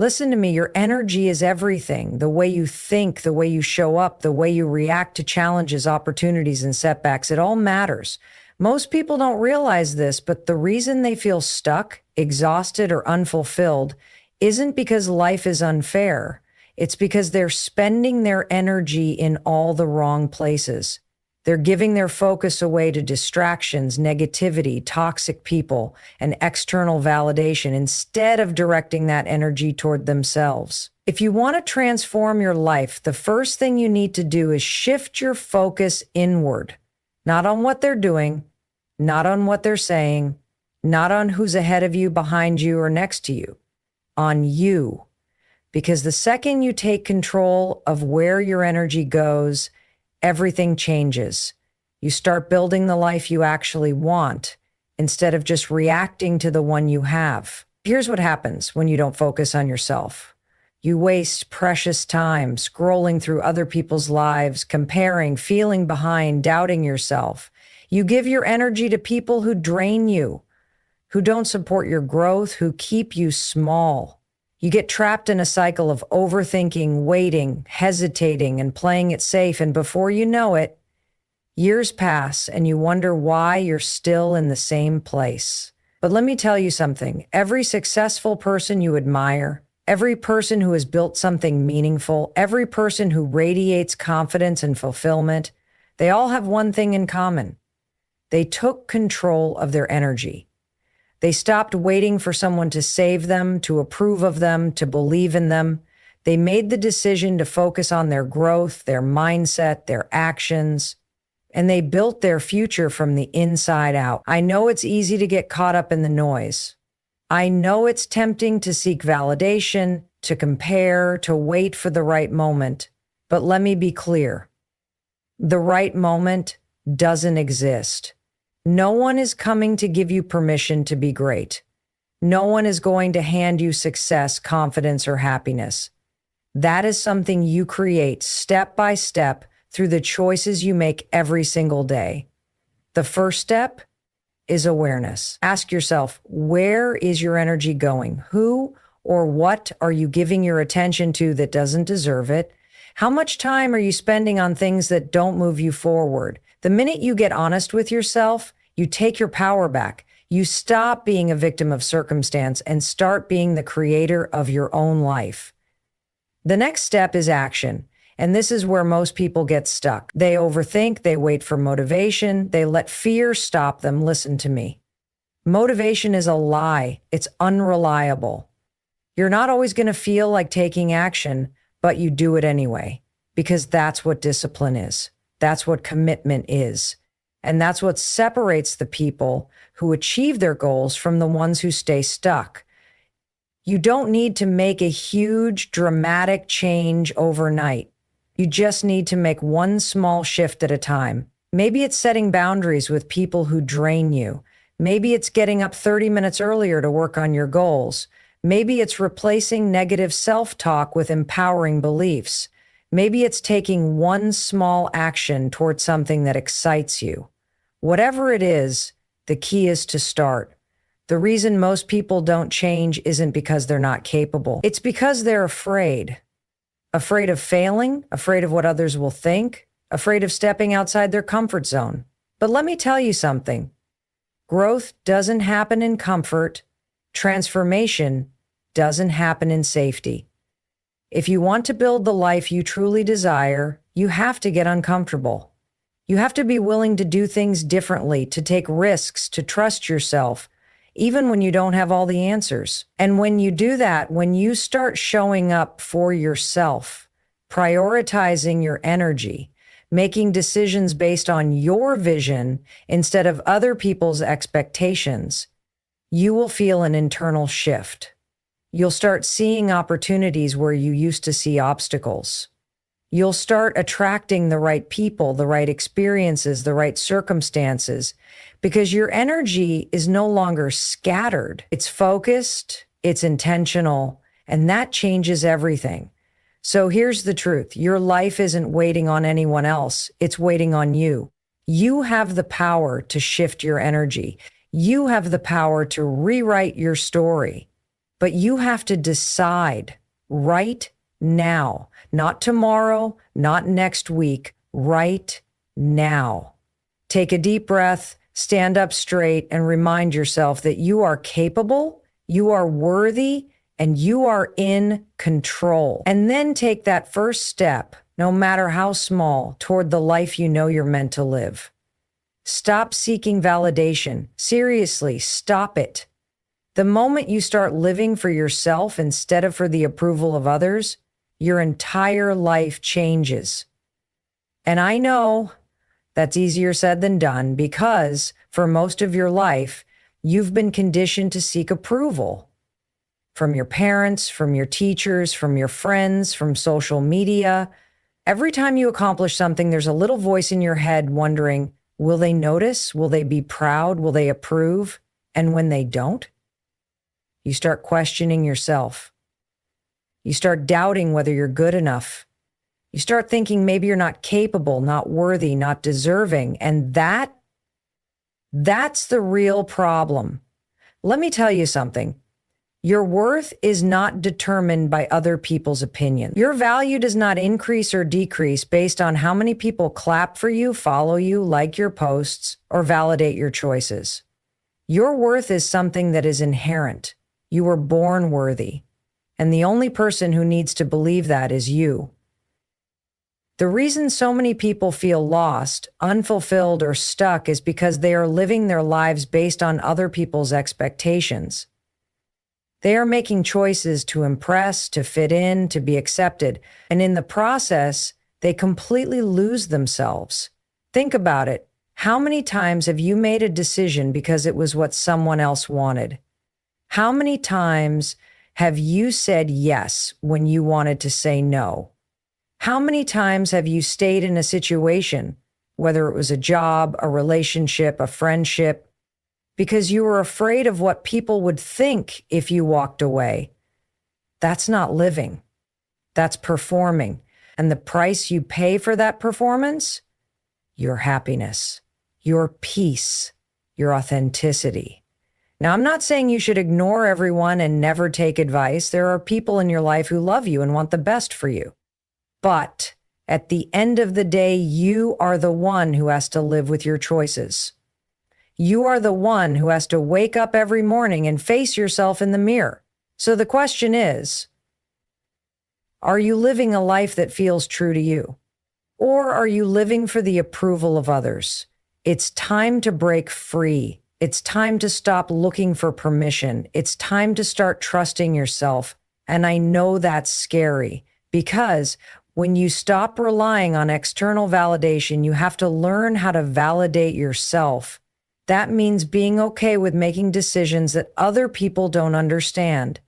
Listen to me, your energy is everything. The way you think, the way you show up, the way you react to challenges, opportunities, and setbacks, it all matters. Most people don't realize this, but the reason they feel stuck, exhausted, or unfulfilled isn't because life is unfair. It's because they're spending their energy in all the wrong places. They're giving their focus away to distractions, negativity, toxic people, and external validation instead of directing that energy toward themselves. If you want to transform your life, the first thing you need to do is shift your focus inward, not on what they're doing, not on what they're saying, not on who's ahead of you, behind you, or next to you, on you. Because the second you take control of where your energy goes, everything changes. You start building the life you actually want instead of just reacting to the one you have. Here's what happens when you don't focus on yourself. You waste precious time scrolling through other people's lives, comparing, feeling behind, doubting yourself. You give your energy to people who drain you, who don't support your growth, who keep you small. You get trapped in a cycle of overthinking, waiting, hesitating, and playing it safe. And before you know it, years pass and you wonder why you're still in the same place. But let me tell you something. Every successful person you admire, every person who has built something meaningful, every person who radiates confidence and fulfillment, they all have one thing in common. They took control of their energy. They stopped waiting for someone to save them, to approve of them, to believe in them. They made the decision to focus on their growth, their mindset, their actions, and they built their future from the inside out. I know it's easy to get caught up in the noise. I know it's tempting to seek validation, to compare, to wait for the right moment. But let me be clear. The right moment doesn't exist. No one is coming to give you permission to be great. No one is going to hand you success, confidence, or happiness. That is something you create step by step through the choices you make every single day. The first step is awareness. Ask yourself, where is your energy going? Who or what are you giving your attention to that doesn't deserve it? How much time are you spending on things that don't move you forward? The minute you get honest with yourself, you take your power back. You stop being a victim of circumstance and start being the creator of your own life. The next step is action. And this is where most people get stuck. They overthink, they wait for motivation, they let fear stop them. Listen to me. Motivation is a lie. It's unreliable. You're not always going to feel like taking action, but you do it anyway, because that's what discipline is. That's what commitment is. And that's what separates the people who achieve their goals from the ones who stay stuck. You don't need to make a huge, dramatic change overnight. You just need to make one small shift at a time. Maybe it's setting boundaries with people who drain you. Maybe it's getting up 30 minutes earlier to work on your goals. Maybe it's replacing negative self-talk with empowering beliefs. Maybe it's taking one small action towards something that excites you. Whatever it is, the key is to start. The reason most people don't change isn't because they're not capable. It's because they're afraid. Afraid of failing, afraid of what others will think, afraid of stepping outside their comfort zone. But let me tell you something. Growth doesn't happen in comfort. Transformation doesn't happen in safety. If you want to build the life you truly desire, you have to get uncomfortable. You have to be willing to do things differently, to take risks, to trust yourself, even when you don't have all the answers. And when you do that, when you start showing up for yourself, prioritizing your energy, making decisions based on your vision instead of other people's expectations, you will feel an internal shift. You'll start seeing opportunities where you used to see obstacles. You'll start attracting the right people, the right experiences, the right circumstances, because your energy is no longer scattered. It's focused, it's intentional, and that changes everything. So here's the truth. Your life isn't waiting on anyone else. It's waiting on you. You have the power to shift your energy. You have the power to rewrite your story. But you have to decide right now, not tomorrow, not next week, right now. Take a deep breath, stand up straight, and remind yourself that you are capable, you are worthy, and you are in control. And then take that first step, no matter how small, toward the life you know you're meant to live. Stop seeking validation. Seriously, stop it. The moment you start living for yourself instead of for the approval of others, your entire life changes. And I know that's easier said than done because for most of your life, you've been conditioned to seek approval from your parents, from your teachers, from your friends, from social media. Every time you accomplish something, there's a little voice in your head wondering, will they notice? Will they be proud? Will they approve? And when they don't, you start questioning yourself. You start doubting whether you're good enough. You start thinking maybe you're not capable, not worthy, not deserving. And that's the real problem. Let me tell you something. Your worth is not determined by other people's opinion. Your value does not increase or decrease based on how many people clap for you, follow you, like your posts, or validate your choices. Your worth is something that is inherent. You were born worthy. And the only person who needs to believe that is you. The reason so many people feel lost, unfulfilled, or stuck is because they are living their lives based on other people's expectations. They are making choices to impress, to fit in, to be accepted, and in the process, they completely lose themselves. Think about it. How many times have you made a decision because it was what someone else wanted? How many times have you said yes when you wanted to say no? How many times have you stayed in a situation, whether it was a job, a relationship, a friendship, because you were afraid of what people would think if you walked away? That's not living. That's performing. And the price you pay for that performance? Your happiness, your peace, your authenticity. Now, I'm not saying you should ignore everyone and never take advice. There are people in your life who love you and want the best for you. But at the end of the day, you are the one who has to live with your choices. You are the one who has to wake up every morning and face yourself in the mirror. So the question is, are you living a life that feels true to you? Or are you living for the approval of others? It's time to break free. It's time to stop looking for permission. It's time to start trusting yourself. And I know that's scary because when you stop relying on external validation, you have to learn how to validate yourself. That means being okay with making decisions that other people don't understand.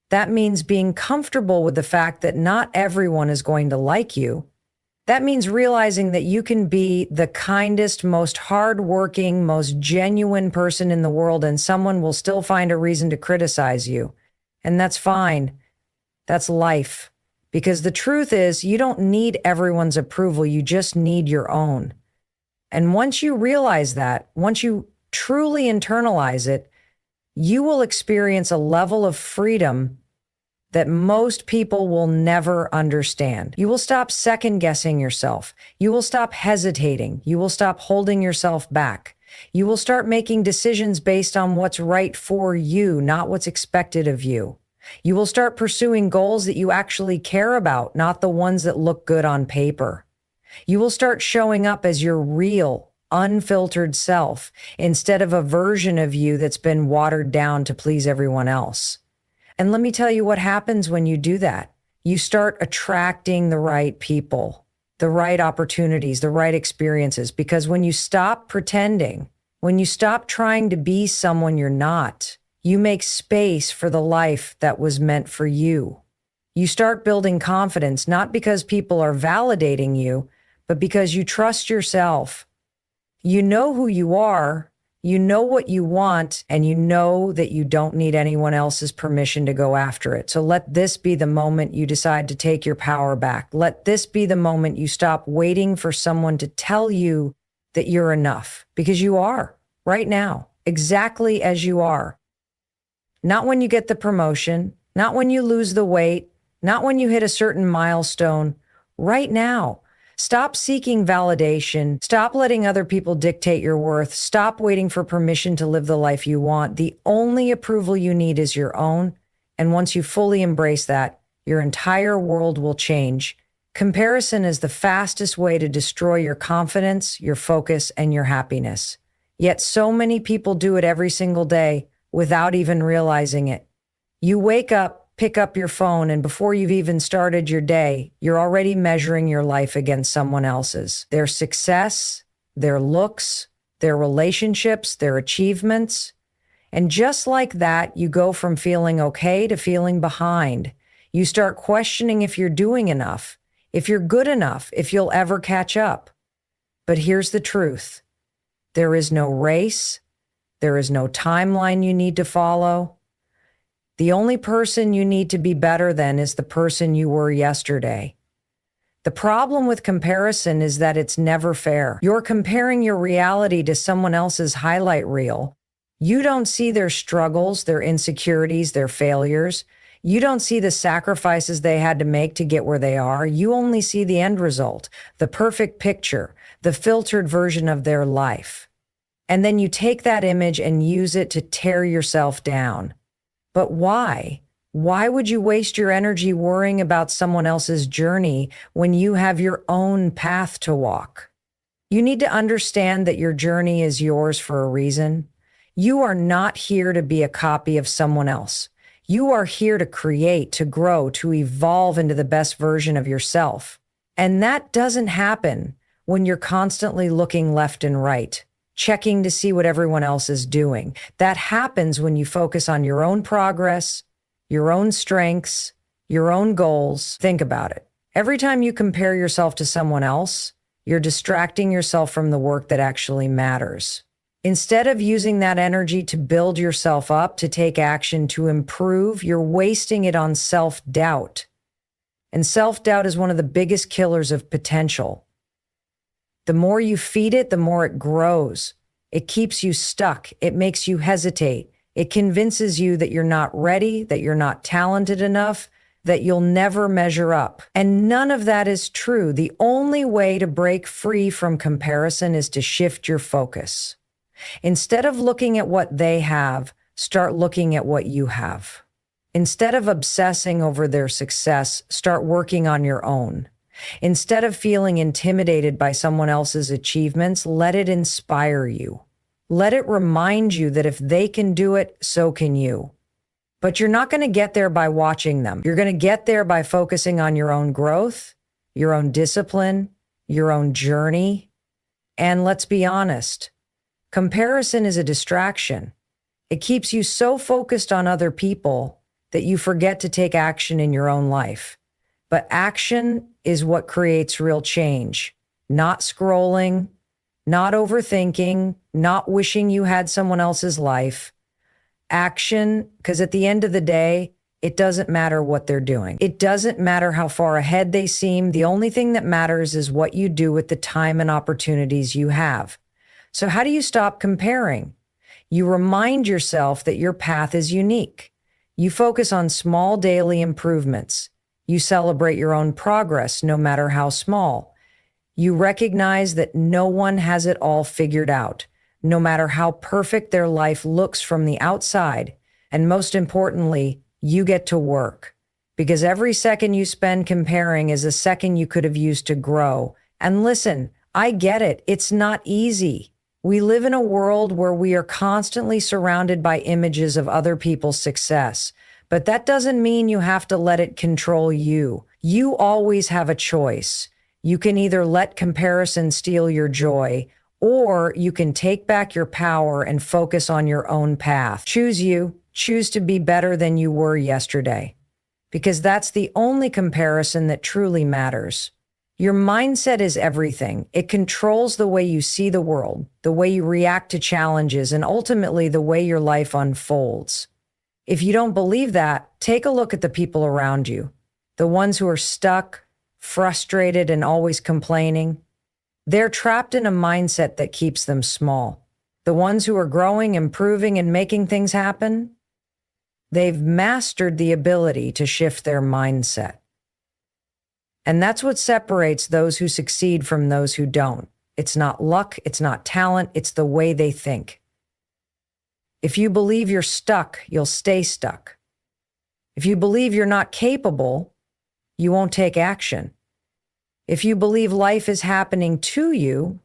That means being comfortable with the fact that not everyone is going to like you. That means realizing that you can be the kindest, most hardworking, most genuine person in the world, and someone will still find a reason to criticize you. And that's fine. That's life. Because the truth is, you don't need everyone's approval. You just need your own. And once you realize that, once you truly internalize it, you will experience a level of freedom that most people will never understand. You will stop second-guessing yourself. You will stop hesitating. You will stop holding yourself back. You will start making decisions based on what's right for you, not what's expected of you. You will start pursuing goals that you actually care about, not the ones that look good on paper. You will start showing up as your real, unfiltered self instead of a version of you that's been watered down to please everyone else. And let me tell you what happens when you do that. You start attracting the right people, the right opportunities, the right experiences, because when you stop pretending, when you stop trying to be someone you're not, you make space for the life that was meant for you. You start building confidence, not because people are validating you, but because you trust yourself. You know who you are, you know what you want, and you know that you don't need anyone else's permission to go after it. So let this be the moment you decide to take your power back. Let this be the moment you stop waiting for someone to tell you that you're enough, because you are right now, exactly as you are. Not when you get the promotion, not when you lose the weight, not when you hit a certain milestone. Right now. Stop seeking validation. Stop letting other people dictate your worth. Stop waiting for permission to live the life you want. The only approval you need is your own. And once you fully embrace that, your entire world will change. Comparison is the fastest way to destroy your confidence, your focus, and your happiness. Yet so many people do it every single day without even realizing it. You wake up, pick up your phone, and before you've even started your day, you're already measuring your life against someone else's. Their success, their looks, their relationships, their achievements. And just like that, you go from feeling okay to feeling behind. You start questioning if you're doing enough, if you're good enough, if you'll ever catch up. But here's the truth. There is no race. There is no timeline you need to follow. The only person you need to be better than is the person you were yesterday. The problem with comparison is that it's never fair. You're comparing your reality to someone else's highlight reel. You don't see their struggles, their insecurities, their failures. You don't see the sacrifices they had to make to get where they are. You only see the end result, the perfect picture, the filtered version of their life. And then you take that image and use it to tear yourself down. But why? Why would you waste your energy worrying about someone else's journey when you have your own path to walk? You need to understand that your journey is yours for a reason. You are not here to be a copy of someone else. You are here to create, to grow, to evolve into the best version of yourself. And that doesn't happen when you're constantly looking left and right, checking to see what everyone else is doing. That happens when you focus on your own progress, your own strengths, your own goals. Think about it. Every time you compare yourself to someone else, you're distracting yourself from the work that actually matters. Instead of using that energy to build yourself up, to take action, to improve, you're wasting it on self-doubt. And self-doubt is one of the biggest killers of potential. The more you feed it, the more it grows. It keeps you stuck. It makes you hesitate. It convinces you that you're not ready, that you're not talented enough, that you'll never measure up. And none of that is true. The only way to break free from comparison is to shift your focus. Instead of looking at what they have, start looking at what you have. Instead of obsessing over their success, start working on your own. Instead of feeling intimidated by someone else's achievements, let it inspire you. Let it remind you that if they can do it, so can you. But you're not going to get there by watching them. You're going to get there by focusing on your own growth, your own discipline, your own journey. And let's be honest, comparison is a distraction. It keeps you so focused on other people that you forget to take action in your own life. But action is what creates real change. Not scrolling, not overthinking, not wishing you had someone else's life. Action, because at the end of the day, it doesn't matter what they're doing. It doesn't matter how far ahead they seem. The only thing that matters is what you do with the time and opportunities you have. So how do you stop comparing? You remind yourself that your path is unique. You focus on small daily improvements. You celebrate your own progress, no matter how small. You recognize that no one has it all figured out, no matter how perfect their life looks from the outside. And most importantly, you get to work. Because every second you spend comparing is a second you could have used to grow. And listen, I get it. It's not easy. We live in a world where we are constantly surrounded by images of other people's success. But that doesn't mean you have to let it control you. You always have a choice. You can either let comparison steal your joy, or you can take back your power and focus on your own path. Choose you. Choose to be better than you were yesterday. Because that's the only comparison that truly matters. Your mindset is everything. It controls the way you see the world, the way you react to challenges, and ultimately the way your life unfolds. If you don't believe that, take a look at the people around you. The ones who are stuck, frustrated, and always complaining. They're trapped in a mindset that keeps them small. The ones who are growing, improving, and making things happen, They've mastered the ability to shift their mindset. And that's what separates those who succeed from those who don't. It's not luck, it's not talent, it's the way they think. If you believe you're stuck, you'll stay stuck. If you believe you're not capable, you won't take action. If you believe life is happening to you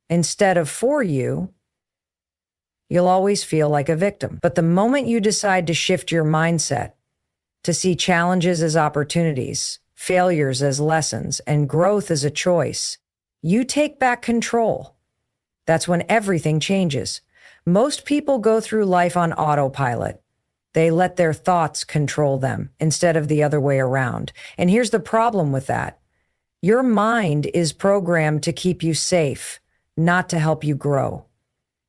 instead of for you, you'll always feel like a victim. But the moment you decide to shift your mindset, to see challenges as opportunities, failures as lessons, and growth as a choice, you take back control. That's when everything changes. Most people go through life on autopilot. They let their thoughts control them instead of the other way around. And here's the problem with that. Your mind is programmed to keep you safe, not to help you grow.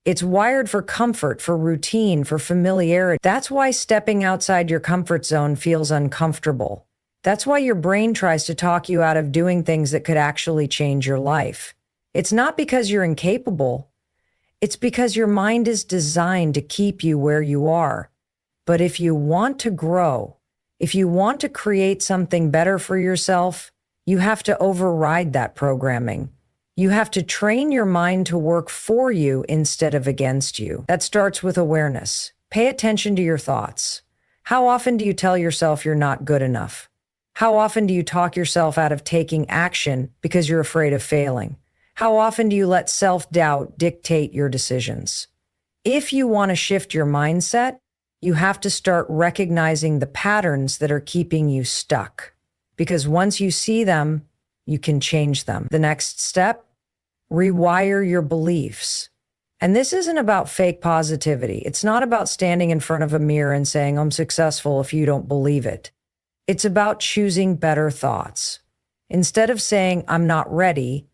It's wired for comfort, for routine, for familiarity. That's why stepping outside your comfort zone feels uncomfortable. That's why your brain tries to talk you out of doing things that could actually change your life. It's not because you're incapable. It's because your mind is designed to keep you where you are. But if you want to grow, if you want to create something better for yourself, you have to override that programming. You have to train your mind to work for you instead of against you. That starts with awareness. Pay attention to your thoughts. How often do you tell yourself you're not good enough? How often do you talk yourself out of taking action because you're afraid of failing? How often do you let self-doubt dictate your decisions? If you want to shift your mindset, you have to start recognizing the patterns that are keeping you stuck. Because once you see them, you can change them. The next step, rewire your beliefs. And this isn't about fake positivity. It's not about standing in front of a mirror and saying, I'm successful if you don't believe it. It's about choosing better thoughts. Instead of saying, I'm not ready,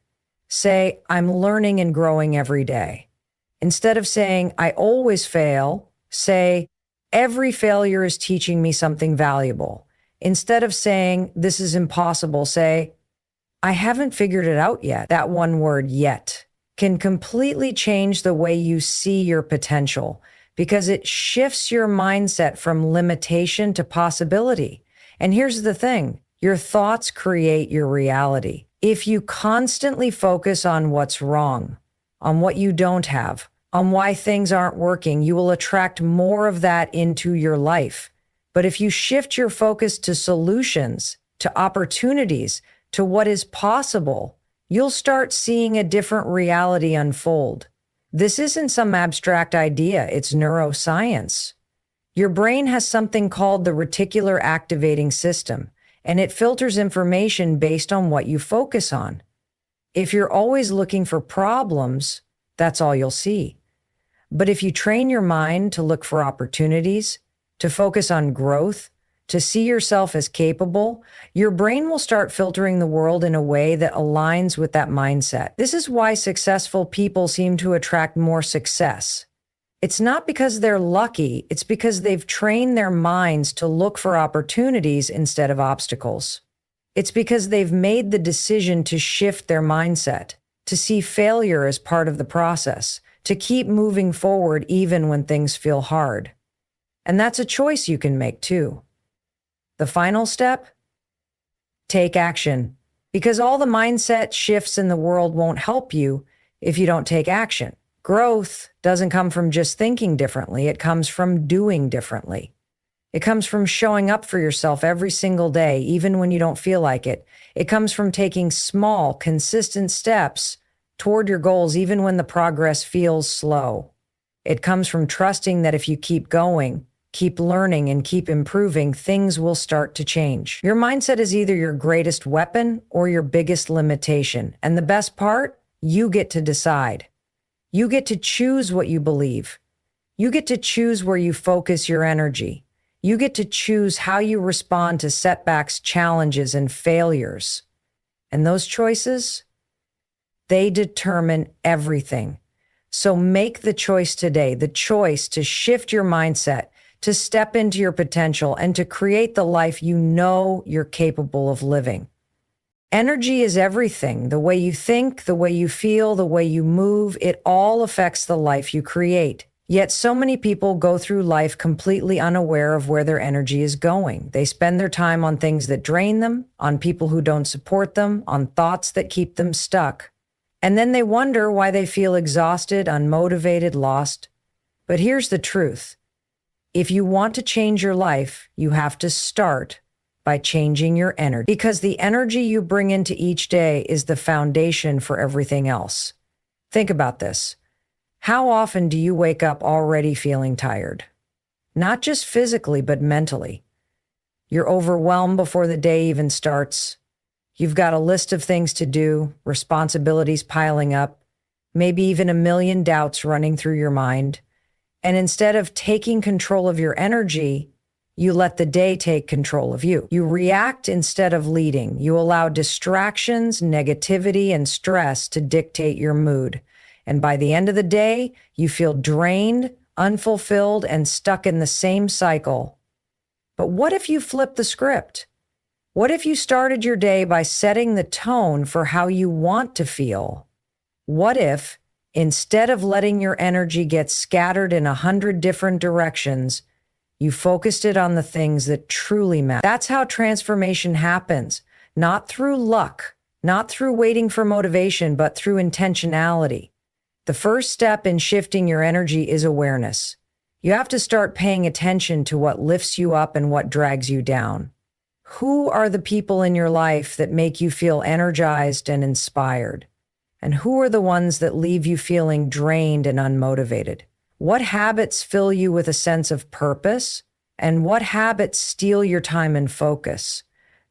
say, I'm learning and growing every day. Instead of saying, I always fail, say, every failure is teaching me something valuable. Instead of saying, this is impossible, say, I haven't figured it out yet. That one word, yet, can completely change the way you see your potential because it shifts your mindset from limitation to possibility. And here's the thing, your thoughts create your reality. If you constantly focus on what's wrong, on what you don't have, on why things aren't working, you will attract more of that into your life. But if you shift your focus to solutions, to opportunities, to what is possible, you'll start seeing a different reality unfold. This isn't some abstract idea, it's neuroscience. Your brain has something called the reticular activating system, and it filters information based on what you focus on. If you're always looking for problems, that's all you'll see. But if you train your mind to look for opportunities, to focus on growth, to see yourself as capable, your brain will start filtering the world in a way that aligns with that mindset. This is why successful people seem to attract more success. It's not because they're lucky, it's because they've trained their minds to look for opportunities instead of obstacles. It's because they've made the decision to shift their mindset, to see failure as part of the process, to keep moving forward even when things feel hard. And that's a choice you can make too. The final step? Take action. Because all the mindset shifts in the world won't help you if you don't take action. Growth doesn't come from just thinking differently. It comes from doing differently. It comes from showing up for yourself every single day, even when you don't feel like it. It comes from taking small, consistent steps toward your goals, even when the progress feels slow. It comes from trusting that if you keep going, keep learning, and keep improving, things will start to change. Your mindset is either your greatest weapon or your biggest limitation. And the best part, you get to decide. You get to choose what you believe. You get to choose where you focus your energy. You get to choose how you respond to setbacks, challenges, and failures. And those choices, they determine everything. So make the choice today, the choice to shift your mindset, to step into your potential, and to create the life you know you're capable of living. Energy is everything. The way you think, the way you feel, the way you move, it all affects the life you create. Yet so many people go through life completely unaware of where their energy is going. They spend their time on things that drain them, on people who don't support them, on thoughts that keep them stuck. And then they wonder why they feel exhausted, unmotivated, lost. But here's the truth. If you want to change your life, you have to start by changing your energy, because the energy you bring into each day is the foundation for everything else. Think about this. How often do you wake up already feeling tired? Not just physically, but mentally. You're overwhelmed before the day even starts. You've got a list of things to do, responsibilities piling up, maybe even a million doubts running through your mind. And instead of taking control of your energy, you let the day take control of you. You react instead of leading. You allow distractions, negativity, and stress to dictate your mood. And by the end of the day, you feel drained, unfulfilled, and stuck in the same cycle. But what if you flip the script? What if you started your day by setting the tone for how you want to feel? What if, instead of letting your energy get scattered in 100 different directions, you focused it on the things that truly matter? That's how transformation happens, not through luck, not through waiting for motivation, but through intentionality. The first step in shifting your energy is awareness. You have to start paying attention to what lifts you up and what drags you down. Who are the people in your life that make you feel energized and inspired? And who are the ones that leave you feeling drained and unmotivated? What habits fill you with a sense of purpose? And what habits steal your time and focus?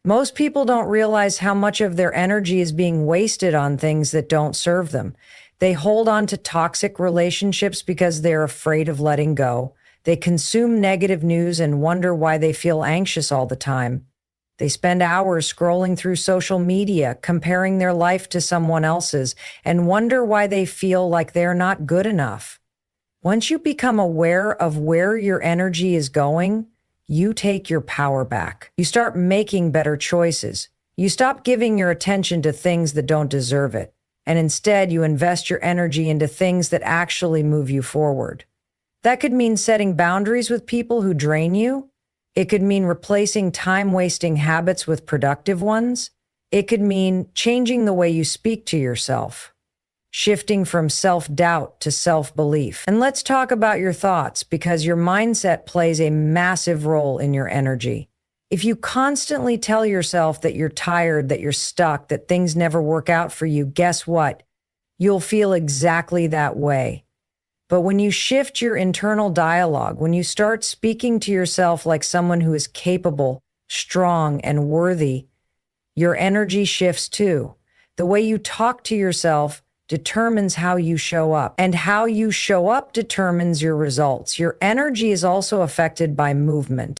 Most people don't realize how much of their energy is being wasted on things that don't serve them. They hold on to toxic relationships because they're afraid of letting go. They consume negative news and wonder why they feel anxious all the time. They spend hours scrolling through social media, comparing their life to someone else's, and wonder why they feel like they're not good enough. Once you become aware of where your energy is going, you take your power back. You start making better choices. You stop giving your attention to things that don't deserve it. And instead, you invest your energy into things that actually move you forward. That could mean setting boundaries with people who drain you. It could mean replacing time-wasting habits with productive ones. It could mean changing the way you speak to yourself, shifting from self-doubt to self-belief. And let's talk about your thoughts, because your mindset plays a massive role in your energy. If you constantly tell yourself that you're tired, that you're stuck, that things never work out for you, guess what? You'll feel exactly that way. But when you shift your internal dialogue, when you start speaking to yourself like someone who is capable, strong, and worthy, your energy shifts too. The way you talk to yourself determines how you show up, and how you show up determines your results. Your energy is also affected by movement.